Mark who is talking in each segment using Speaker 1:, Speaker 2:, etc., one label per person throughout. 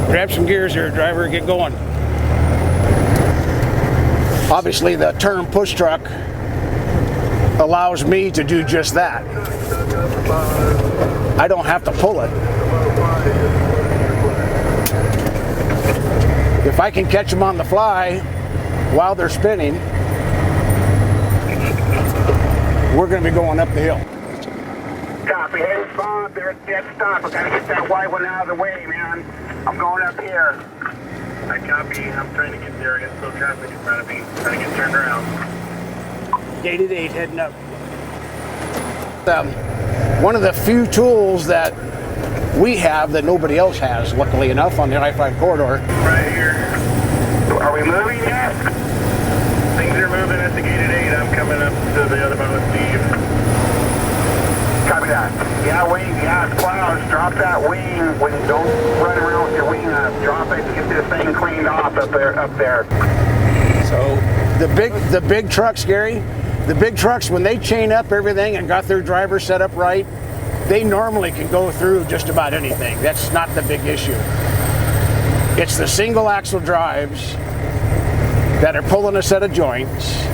Speaker 1: Grab some gears here, driver, get going. Obviously, the term push truck allows me to do just that. I don't have to pull it. If I can catch them on the fly while they're spinning, we're going to be going up the hill.
Speaker 2: Copy. Hey, Bob, there's dead stop. I gotta get that white one out of the way, man. I'm going up here. I copy. I'm trying to get there. I got slow traffic in front of me. Trying to get turned around.
Speaker 1: Gated 8 heading up. One of the few tools that we have that nobody else has, luckily enough, on the I-5 corridor.
Speaker 2: Right here. Are we moving yet? Things are moving at the gated 8. I'm coming up to the other one with Steve. Copy that. Yeah, wing. Yeah, it's clouds. Drop that wing. Don't run around with your wing up. Drop it and get this thing cleaned off up there.
Speaker 1: So the big trucks, Gary, the big trucks, when they chain up everything and got their driver set up right, they normally can go through just about anything. That's not the big issue. It's the single axle drives that are pulling a set of joints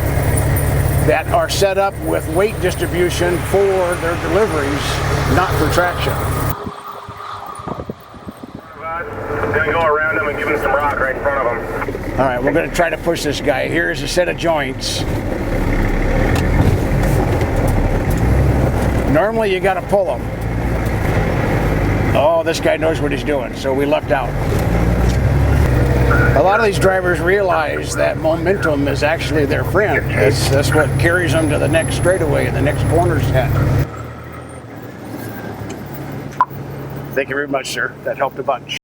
Speaker 1: that are set up with weight distribution for their deliveries, not for traction.
Speaker 2: I'm gonna go around them and give them some rock right in front of them.
Speaker 1: All right, we're gonna try to push this guy. Here's a set of joints. Normally you gotta pull them. Oh, this guy knows what he's doing, so we lucked out. A lot of these drivers realize that momentum is actually their friend. That's what carries them to the next straightaway and the next corner set. Thank you very much, sir. That helped a bunch.